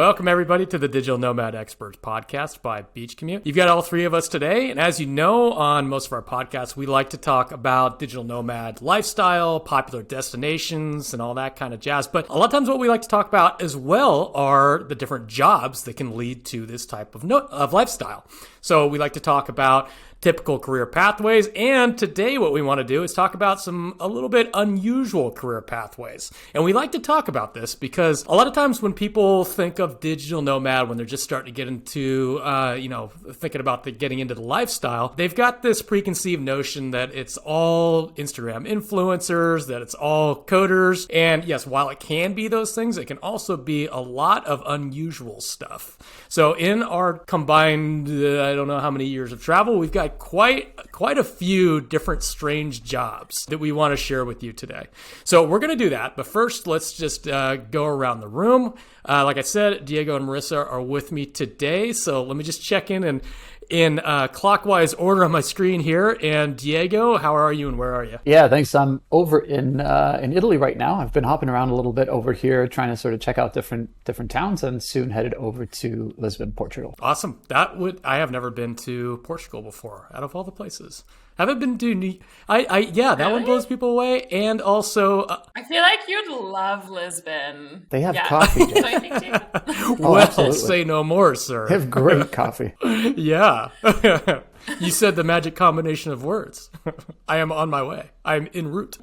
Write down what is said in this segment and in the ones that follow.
Welcome, everybody, to the Digital Nomad Experts podcast by Commute. You've got all three of us today. And as you know, on most of our podcasts, we like to talk about digital nomad lifestyle, popular destinations, and all that kind of jazz. But a lot of times what we like to talk about as well are the different jobs that can lead to this type of lifestyle. So we like to talk about typical career pathways, and today what we want to do is talk about some a little bit unusual career pathways. And we like to talk about this because a lot of times when people think of digital nomad, when they're just starting to get into, thinking about getting into the lifestyle, they've got this preconceived notion that it's all Instagram influencers, that it's all coders. And yes, while it can be those things, it can also be a lot of unusual stuff. So in our combined, I don't know how many years of travel, we've got quite a few different strange jobs that we want to share with you today. So we're going to do that. But first, let's just go around the room. Like I said, Diego and Marissa are with me today. So let me just check in clockwise order on my screen here. And Diego, how are you and where are you? Yeah, thanks. I'm over in Italy right now. I've been hopping around a little bit over here, trying to sort of check out different towns, and soon headed over to Lisbon, Portugal. Awesome. I have never been to Portugal before, out of all the places. Haven't been to that one blows people away. And also, I feel like you'd love Lisbon. They have coffee. So I think too. Well, absolutely. Say no more, sir. They have great coffee. Yeah. You said the magic combination of words. I am on my way. I'm en route.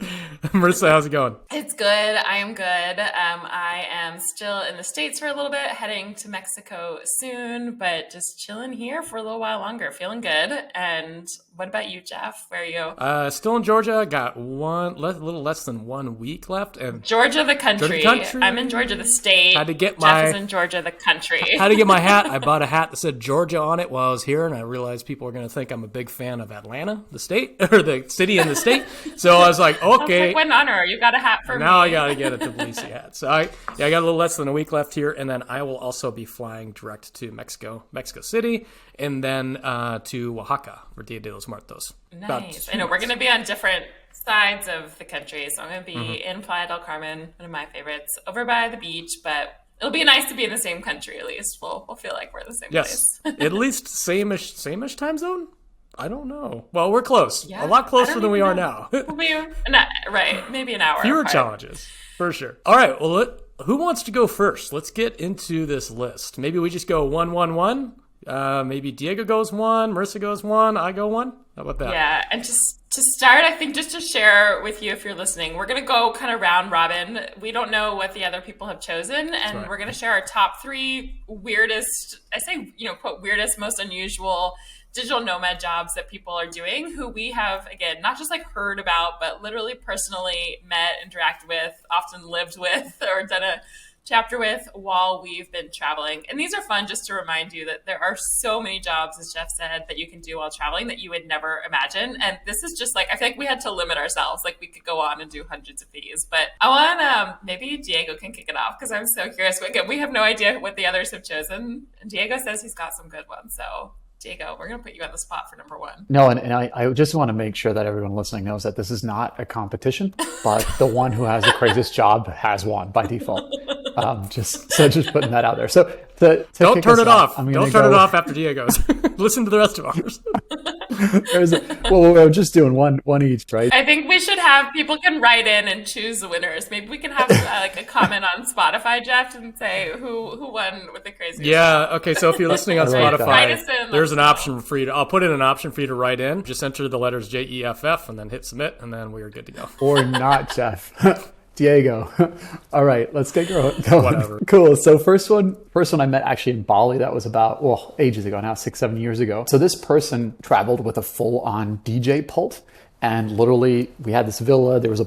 Marissa, how's it going? It's good. I am good. I am still in the States for a little bit, heading to Mexico soon, but just chilling here for a little while longer. Feeling good. And what about you, Jeff? Where are you? Still in Georgia. Got a little less than 1 week left. And Georgia, the country. I'm in Georgia, the state. Jeff is in Georgia, the country. Had to get my hat. I bought a hat that said Georgia on it while I was here, and I realized people are going to think I'm a big fan of Atlanta, the state, or the city and the state. So I was like, okay. What an honor. You got a hat for me. Now I got to get a Tbilisi hat. So I got a little less than a week left here, and then I will also be flying direct to Mexico City, and then to Oaxaca for Dia de los Muertos. Nice. I know we're going to be on different sides of the country, so I'm going to be in Playa del Carmen, one of my favorites, over by the beach, but it'll be nice to be in the same country, at least. We'll feel like we're in the same place. At least same-ish time zone? I don't know. Well, we're close. Yeah, a lot closer than we are now. Right. Maybe an hour. Fewer apart. challenges, for sure. All right. Well, who wants to go first? Let's get into this list. Maybe we just go 1, 1, 1. Maybe Diego goes 1, Marissa goes 1, I go 1. How about that? Yeah, and just to start, I think just to share with you if you're listening, we're going to go kind of round robin. We don't know what the other people have chosen, and we're going to share our top 3 weirdest, quote, weirdest, most unusual digital nomad jobs that people are doing, who we have, again, not just like heard about, but literally personally met, interacted with, often lived with, or done a chapter with while we've been traveling. And these are fun just to remind you that there are so many jobs, as Jeff said, that you can do while traveling that you would never imagine. And this is just like, I feel like we had to limit ourselves. Like we could go on and do hundreds of these, but I want maybe Diego can kick it off because I'm so curious. Again, we have no idea what the others have chosen. And Diego says he's got some good ones. So Diego, we're going to put you on the spot for number 1. No, and I just want to make sure that everyone listening knows that this is not a competition, but the one who has the craziest job has won by default. Just putting that out there. So don't turn it off. Don't turn it off after Diego's. Listen to the rest of ours. We're just doing one each, right? I think we should have people can write in and choose the winners. Maybe we can have like a comment on Spotify, Jeff, and say who won with the craziest. Yeah. Okay. So if you're listening on Spotify, there's an option for you to. I'll put in an option for you to write in. Just enter the letters JEFF and then hit submit, and then we are good to go. Or not, Jeff. Diego. All right, let's get going. Whatever. Cool. So first one I met actually in Bali. That was about, ages ago now, 6-7 years ago. So this person traveled with a full-on DJ pult, and literally we had this villa. There was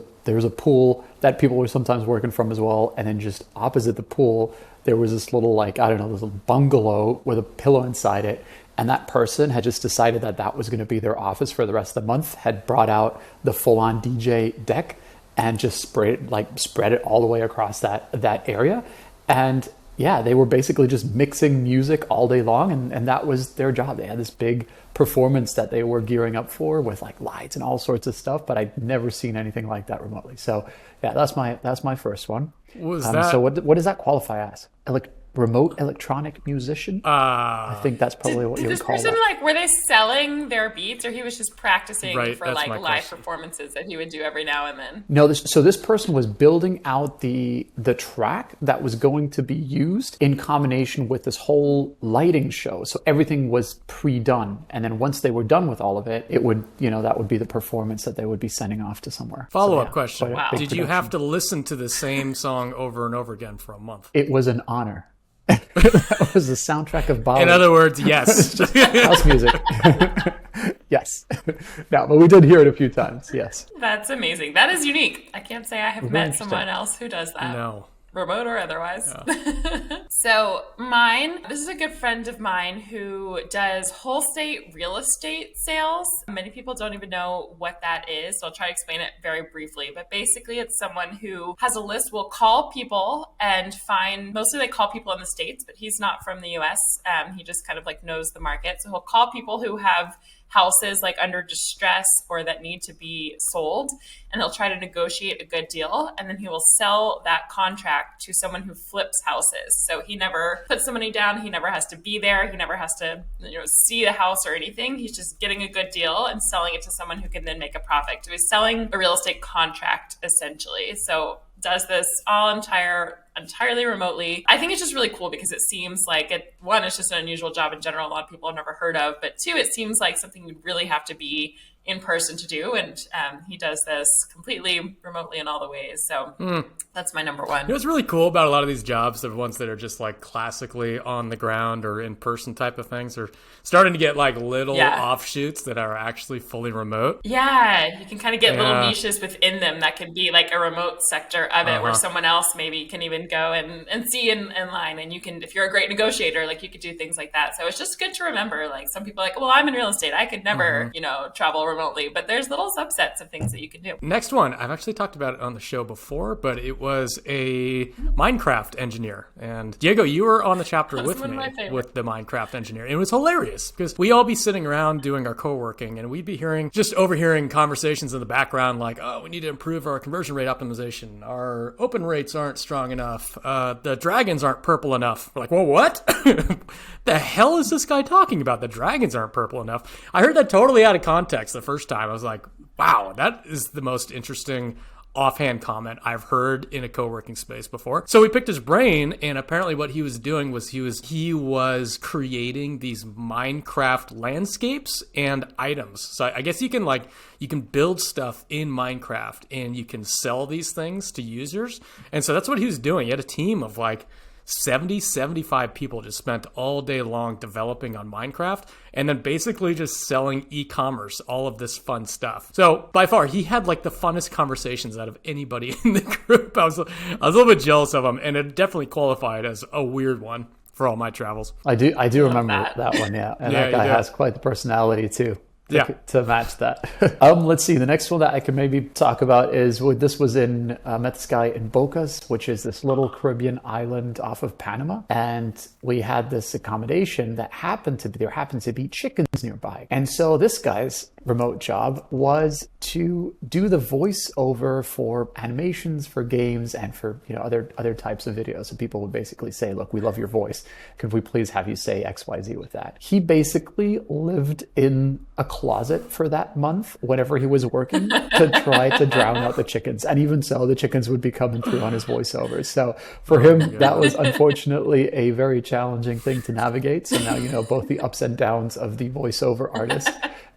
a pool that people were sometimes working from as well, and then just opposite the pool, there was this little this little bungalow with a pillow inside it. And that person had just decided that was going to be their office for the rest of the month, had brought out the full-on DJ deck and just spread it all the way across that area. And yeah, they were basically just mixing music all day long, and that was their job. They had this big performance that they were gearing up for with like lights and all sorts of stuff, but I'd never seen anything like that remotely. So yeah, that's my first one. What was that? So what does that qualify as? remote electronic musician. I think that's probably what you would call person, that. were they selling their beats, or he was just practicing for that's like my live question. performances that he would do every now and then? No, this person was building out the track that was going to be used in combination with this whole lighting show. So everything was pre-done, and then once they were done with all of it, it would, that would be the performance that they would be sending off to somewhere. Follow-up question. Wow. Did you have to listen to the same song over and over again for a month? It was an honor. That was the soundtrack of Bali. In other words, yes. House music. Yes. No, but we did hear it a few times. Yes. That's amazing. That is unique. I can't say I have met someone else who does that. No. Remote or otherwise. Yeah. So this is a good friend of mine who does wholesale real estate sales. Many people don't even know what that is, so I'll try to explain it very briefly. But basically, it's someone who has a list, will call people and mostly they call people in the States, but he's not from the US. He just kind of like knows the market. So he'll call people who have houses like under distress or that need to be sold, and he'll try to negotiate a good deal, and then he will sell that contract to someone who flips houses. So he never puts the money down, he never has to be there, he never has to see the house or anything. He's just getting a good deal and selling it to someone who can then make a profit. So he's selling a real estate contract essentially. So does this all entirely remotely. I think it's just really cool because it seems like it's just an unusual job in general. A lot of people have never heard of, but two, it seems like something you'd really have to be in person to do. And he does this completely remotely in all the ways. So that's my number one. What's really cool about a lot of these jobs, the ones that are just like classically on the ground or in person type of things, are starting to get like little offshoots that are actually fully remote. Yeah, you can kind of get little niches within them that can be like a remote sector of it where someone else maybe can even go and see in line. And you can, if you're a great negotiator, like you could do things like that. So it's just good to remember, like some people are like, well, I'm in real estate, I could never, travel remotely, but there's little subsets of things that you can do. Next one, I've actually talked about it on the show before, but it was a Minecraft engineer. And Diego, you were on the chapter with me with the Minecraft engineer. It was hilarious because we all be sitting around doing our co-working and we'd be overhearing conversations in the background like, oh, we need to improve our conversion rate optimization. Our open rates aren't strong enough. The dragons aren't purple enough. We're like, well, what? The hell is this guy talking about? The dragons aren't purple enough. I heard that totally out of context the first time. I was like, wow, that is the most interesting offhand comment I've heard in a co-working space before. So we picked his brain, and apparently what he was doing was he was creating these Minecraft landscapes and items. So I guess you can build stuff in Minecraft and you can sell these things to users. And so that's what he was doing. He had a team of like 75 people just spent all day long developing on Minecraft and then basically just selling e-commerce, all of this fun stuff. So by far, he had like the funnest conversations out of anybody in the group. I was a little bit jealous of him, and it definitely qualified as a weird one for all my travels. I do remember that one, yeah. And that guy has quite the personality too. To match that. Let's see. The next one that I can maybe talk about is this was met this guy in Bocas, which is this little Caribbean island off of Panama. And we had this accommodation that happened to be chickens nearby. And so this guy's remote job was to do the voiceover for animations, for games, and for other types of videos. So people would basically say, look, we love your voice. Could we please have you say XYZ with that? He basically lived in a closet for that month whenever he was working to try to drown out the chickens. And even so, the chickens would be coming through on his voiceovers. So for him, that was unfortunately a very challenging thing to navigate. So now both the ups and downs of the voiceover artist.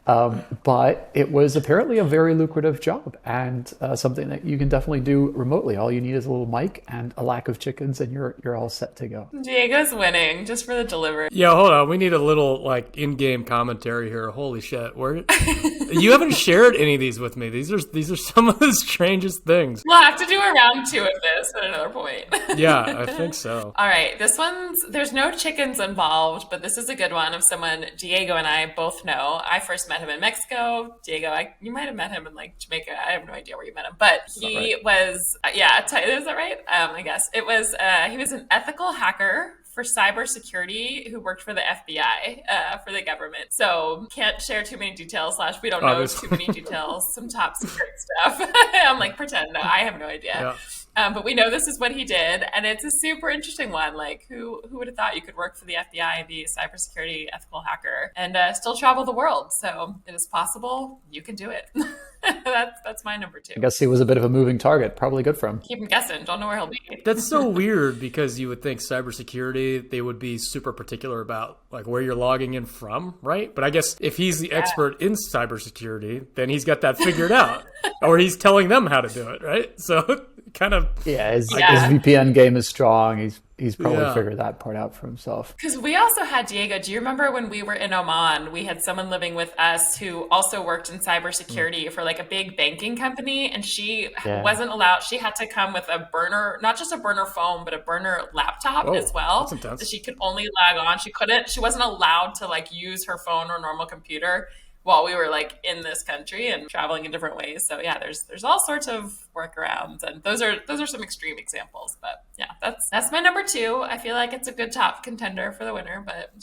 But it was apparently a very lucrative job and something that you can definitely do remotely. All you need is a little mic and a lack of chickens, and you're all set to go. Diego's winning just for the delivery. Yeah, hold on. We need a little like in-game commentary here. Holy shit! You haven't shared any of these with me. These are some of the strangest things. We'll have to do a round 2 of this at another point. Yeah, I think so. All right, there's no chickens involved, but this is a good one of someone Diego and I both know. I first met him in Mexico. Diego, you might have met him in like Jamaica. I have no idea where you met him, but he was, is that right? I guess it was, he was an ethical hacker for cybersecurity who worked for the FBI, for the government. So can't share too many details, we don't know too many details, some top secret stuff. I'm like, pretend, no, I have no idea. But we know this is what he did, and it's a super interesting one. Like, who would have thought you could work for the FBI, be a cybersecurity ethical hacker, and still travel the world? So it is possible. You can do it. That's my number 2. I guess he was a bit of a moving target. Probably good for him. Keep him guessing. Don't know where he'll be. That's so weird because you would think cybersecurity, they would be super particular about like where you're logging in from, right? But I guess if he's the expert in cybersecurity, then he's got that figured out, or he's telling them how to do it, right? So kind of his VPN game is strong. He's probably figured that part out for himself. Because we also had Diego. Do you remember when we were in Oman, we had someone living with us who also worked in cybersecurity for like a big banking company, and she wasn't allowed. She had to come with a burner, not just a burner phone, but a burner laptop as well. That's intense. So she could only log on. She wasn't allowed to like use her phone or normal computer while we were like in this country and traveling in different ways. So yeah, there's all sorts of workarounds, and those are some extreme examples. But yeah, that's my number 2. I feel like it's a good top contender for the winner, but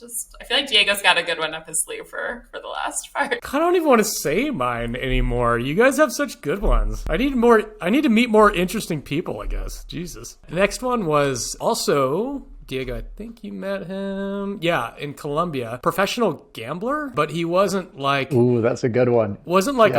I feel like Diego's got a good one up his sleeve for the last part. I don't even want to say mine anymore. You guys have such good ones. I need to meet more interesting people, I guess. Jesus. The next one was also Diego, I think you met him. Yeah, in Colombia. Professional gambler, but he wasn't like... Ooh, that's a good one. Wasn't like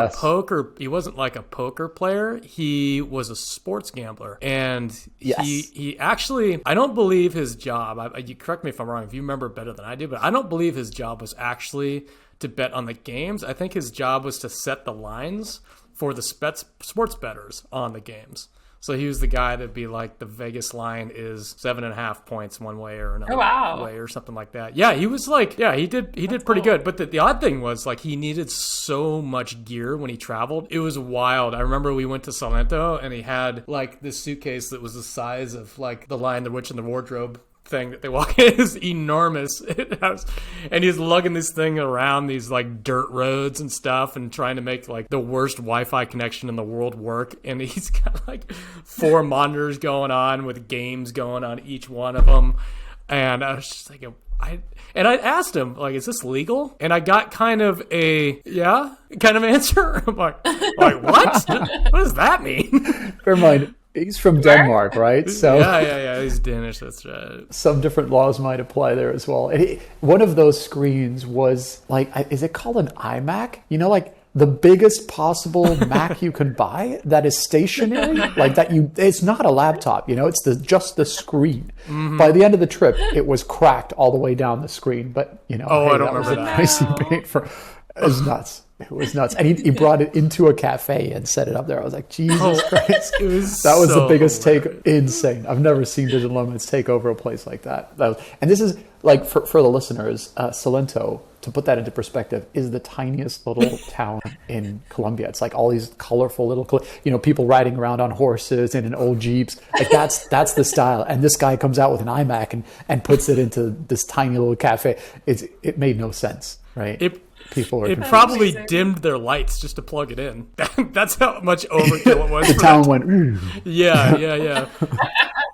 he wasn't like a poker player. He was a sports gambler. And he actually, I don't believe his job, you correct me if I'm wrong, if you remember better than I do, but I don't believe his job was actually to bet on the games. I think his job was to set the lines for the sports bettors on the games. So he was the guy that'd be like, the Vegas line is 7.5 points one way or another way or something like that. Yeah, he was like, he did pretty good. But the odd thing was like he needed so much gear when he traveled. It was wild. I remember we went to Salento and he had like this suitcase that was the size of like The Lion, the Witch, and the Wardrobe thing that they walk in is enormous. And he's lugging this thing around these like dirt roads and stuff and trying to make like the worst Wi-Fi connection in the world work. And he's got like 4 monitors going on with games going on each one of them. And I was just like, I asked him, like, is this legal? And I got kind of a answer. I'm like what? What does that mean? Never mind. He's from Denmark, right? So yeah, he's Danish. That's right. Some different laws might apply there as well. And one of those screens was like, is it called an iMac? You know, like the biggest possible Mac you can buy that is stationary, like that. It's not a laptop. You know, it's just the screen. Mm-hmm. By the end of the trip, it was cracked all the way down the screen. But you know, I don't remember that. Pricey paint for. It was nuts. It was nuts. And he brought it into a cafe and set it up there. I was like, Jesus Christ. That was the biggest take. Insane. I've never seen Digital Nomads take over a place like that. And this is, like, for the listeners, Salento, to put that into perspective, is the tiniest little town in Colombia. It's like all these colorful little, people riding around on horses and in old Jeeps. Like that's the style. And this guy comes out with an iMac and puts it into this tiny little cafe. It made no sense, right? It probably dimmed their lights just to plug it in. That's how much overkill it was. The town went. Yeah.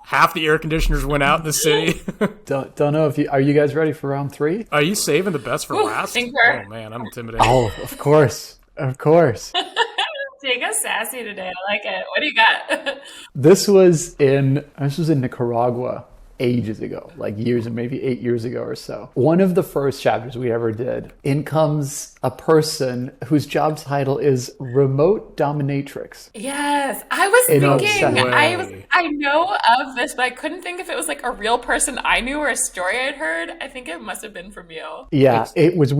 Half the air conditioners went out in the city. Don't know if are you guys ready for round 3? Are you saving the best for last? Oh man, I'm intimidated. Oh, of course. Diego's sassy today. I like it. What do you got? This was in Nicaragua. Ages ago, like years, and maybe 8 years ago or so. One of the first chapters we ever did, in comes a person whose job title is remote dominatrix. Yes, I was thinking, I know of this, but I couldn't think if it was like a real person I knew or a story I'd heard. I think it must have been from you. Yeah, it was.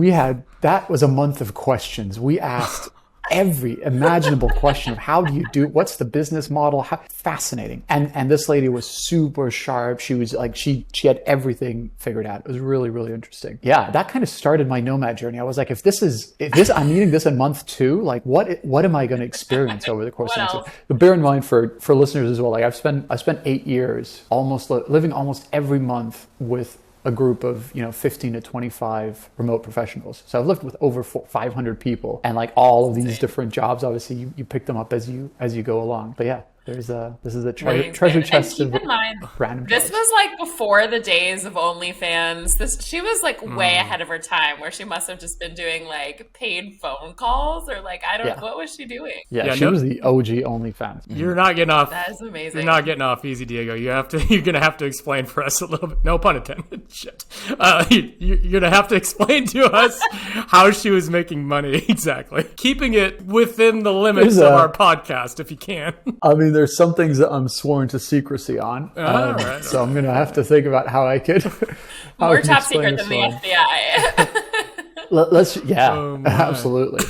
That was a month of questions. We asked every imaginable question of how do you do, what's the business model, fascinating. And this lady was super sharp. She was like, she had everything figured out. It was really, really interesting. Yeah, that kind of started my Nomad journey. I was like, if this I'm needing this in month 2, like what am I going to experience over the course of it? But bear in mind for listeners as well, like I spent 8 years living almost every month with a group of 15 to 25 remote professionals. So I've lived with over 500 people, and like all of these different jobs. Obviously, you pick them up as you go along. But yeah, This is a Morning's treasure good. chest And of keep in mind, random this jobs. was like before the days of OnlyFans. She was like way ahead of her time, where she must have just been doing like paid phone calls or like, I don't Yeah. what was she doing? Yeah, she was the OG OnFans. You're not getting off. That is amazing. You're not getting off easy, Diego. You're gonna have to explain for us a little bit. No pun intended. Shit. You're gonna have to explain to us how she was making money exactly. Keeping it within the limits of our podcast, if you can. I mean, there's some things that I'm sworn to secrecy on, so I'm gonna have to think about how I could. More top secret than the FBI. Absolutely.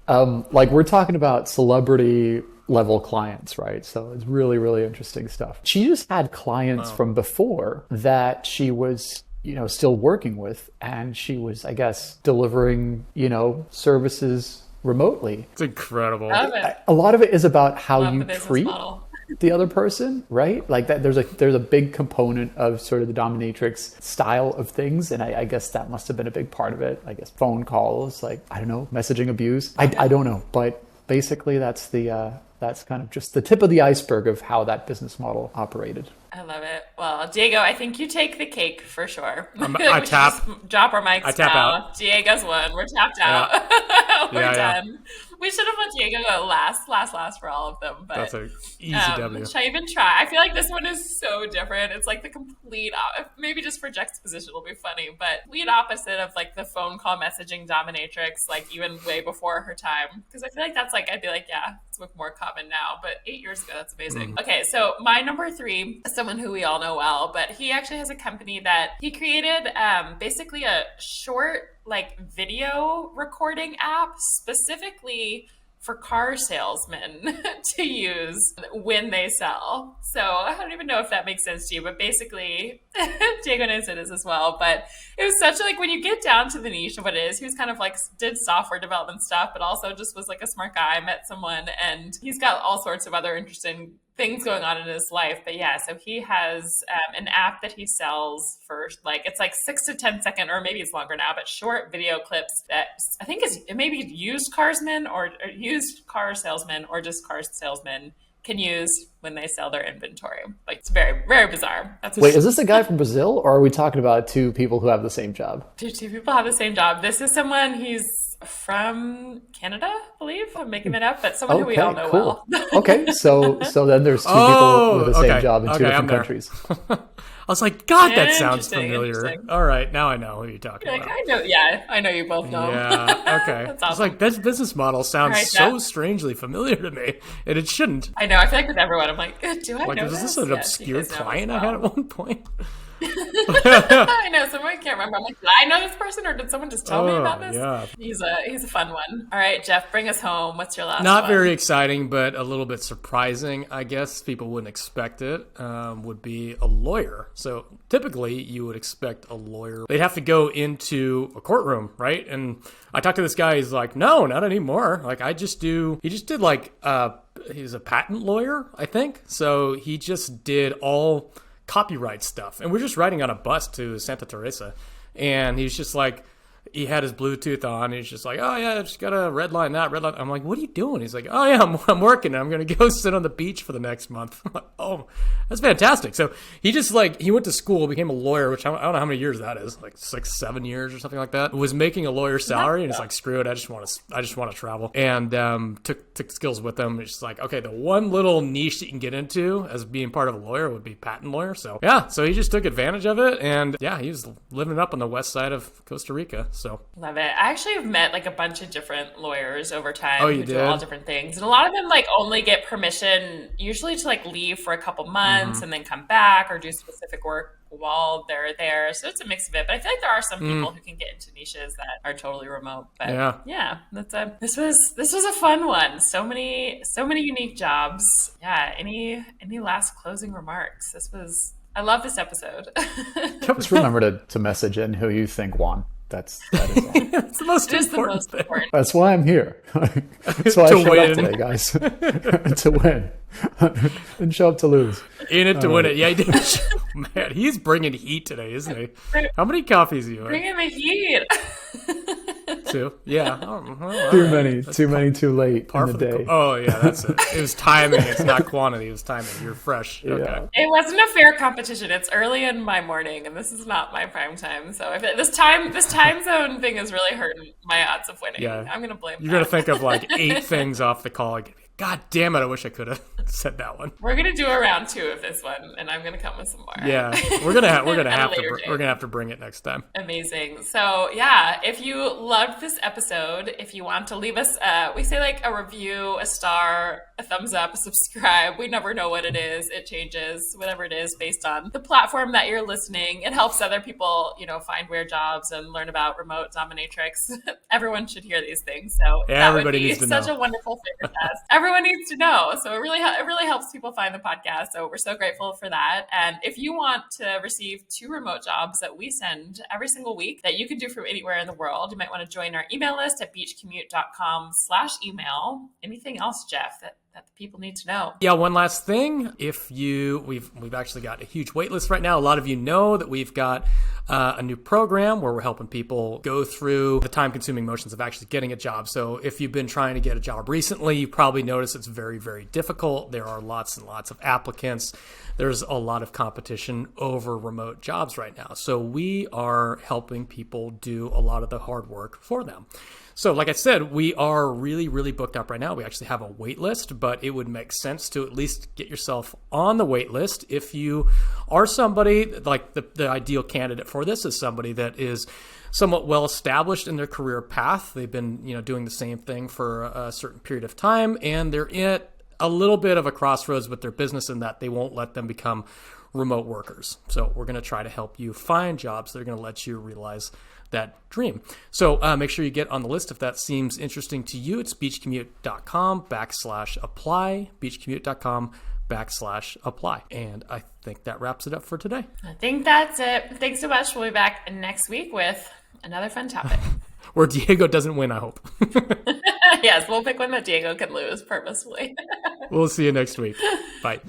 Like we're talking about celebrity level clients, right? So it's really, really interesting stuff. She just had clients from before that she was, still working with, and she was, I guess, delivering, services remotely. It's incredible. Love it. A lot of it is about how Love you the business treat model. the other person, right? Like that, there's a big component of sort of the dominatrix style of things, and I guess that must have been a big part of it. I guess phone calls, like I don't know, messaging abuse. I don't know, but basically that's kind of just the tip of the iceberg of how that business model operated. I love it. Well, Diego, I think you take the cake for sure. I tap. Just drop our mics I tap now. out. Diego's won. We're tapped out. We're done. We should have let Diego go last for all of them. But that's an easy W. Should I even try? I feel like this one is so different. It's like the complete, maybe just for juxtaposition it'll be funny, but complete opposite of like the phone call messaging dominatrix, like even way before her time. Because I feel like that's like, I'd be like, yeah, it's more common now. But 8 years ago, that's amazing. Okay, so my number 3 is someone who we all know well, but he actually has a company that he created basically a short like video recording app specifically for car salesmen to use when they sell. So I don't even know if that makes sense to you, but basically Diego knows it is as well. But it was such like when you get down to the niche of what it is, he was kind of like did software development stuff, but also just was like a smart guy. I met someone and he's got all sorts of other interesting things going on in his life. But yeah, so he has an app that he sells for like, it's like 6 to 10 second, or maybe it's longer now, but short video clips that I think is maybe used carsmen or used car salesmen or just car salesmen can use when they sell their inventory. Like it's very, very bizarre. Wait, is this a guy from Brazil, or are we talking about 2 people who have the same job? Two people have the same job. This is someone, he's from Canada, I believe. I'm making it up, but someone who we all know well. Okay, so then there's 2 people with the same job in 2 different countries. I was like, God, that sounds familiar. All right, now I know who you're talking about. I know, I know you both know. Yeah, okay. That's awesome. It's like, this business model sounds so strangely familiar to me, and it shouldn't. I know, I feel like with everyone, I'm like, do I know this? Is this an obscure client I had at one point? I know, someone can't remember. I'm like, did I know this person, or did someone just tell me about this? Yeah. He's a fun one. All right, Jeff, bring us home. What's your last Not one? very exciting, but a little bit surprising, I guess. People wouldn't expect it. Would be a lawyer. So typically you would expect a lawyer. They'd have to go into a courtroom, right? And I talked to this guy. He's like, no, not anymore. Like he just did like, he's a patent lawyer, I think. So he just did all copyright stuff. And we're just riding on a bus to Santa Teresa. And he's just like, he had his Bluetooth on. And he's just like, oh yeah, I just got to red line that. I'm like, what are you doing? He's like, oh yeah, I'm working. I'm going to go sit on the beach for the next month. I'm like, oh, that's fantastic. So he just like, he went to school, became a lawyer, which I don't know how many years that is, like 6, 7 years or something like that. Was making a lawyer's salary, and it's like, screw it, I just want to travel. And took skills with him. It's just like, okay, the one little niche that you can get into as being part of a lawyer would be patent lawyer. So yeah, so he just took advantage of it, and yeah, he was living up on the west side of Costa Rica. So love it. I actually have met like a bunch of different lawyers over time who do all different things. And a lot of them like only get permission usually to like leave for a couple months and then come back or do specific work while they're there. So it's a mix of it. But I feel like there are some people who can get into niches that are totally remote. But yeah, this was a fun one. So many unique jobs. Yeah. Any last closing remarks? I love this episode. Just remember to message in who you think won. That is all. It's the most important thing. That's why I'm here. That's why I showed up today, guys. To win. Didn't show up to lose. In it to win it. Yeah, he did. Man, he's bringing heat today, isn't he? How many coffees are you having? Bringing the heat. Two. Yeah. Too many, too late in the day. Oh, yeah, that's it. It was timing. It's not quantity. It was timing. You're fresh. Okay. Yeah. It wasn't a fair competition. It's early in my morning, and this is not my prime time. So if this time zone thing is really hurting my odds of winning, Yeah. I'm going to blame You're going to think of like 8 things off the call. Like, God damn it, I wish I could have said that one. We're going to do a round 2 of this one, and I'm going to come with some more. Yeah, we're gonna have to bring it next time. Amazing. So yeah, if you loved this episode, if you want to leave us, we say like a review, a star, a thumbs up, a subscribe. We never know what it is. It changes, whatever it is, based on the platform that you're listening. It helps other people, find weird jobs and learn about remote dominatrix. Everyone should hear these things. So that everybody would be needs to such know. a wonderful favor test. Everyone needs to know. So it really helps people find the podcast. So we're so grateful for that. And if you want to receive 2 remote jobs that we send every single week that you can do from anywhere in the world, you might want to join our email list at beachcommute.com/email. Anything else, Jeff, that the people need to know? Yeah, one last thing. We've actually got a huge wait list right now. A lot of you know that we've got a new program where we're helping people go through the time-consuming motions of actually getting a job. So if you've been trying to get a job recently, you probably noticed it's very, very difficult. There are lots and lots of applicants. There's a lot of competition over remote jobs right now. So we are helping people do a lot of the hard work for them. So like I said, we are really, really booked up right now. We actually have a wait list, but it would make sense to at least get yourself on the wait list. If you are somebody, like the ideal candidate for this is somebody that is somewhat well established in their career path. They've been, doing the same thing for a certain period of time, and they're at a little bit of a crossroads with their business in that they won't let them become remote workers. So we're going to try to help you find jobs that are going to let you realize that dream. So make sure you get on the list if that seems interesting to you. It's beachcommute.com/apply, beachcommute.com/apply. And I think that wraps it up for today. I think that's it. Thanks so much. We'll be back next week with another fun topic. Where Diego doesn't win, I hope. Yes, we'll pick one that Diego can lose purposefully. We'll see you next week. Bye.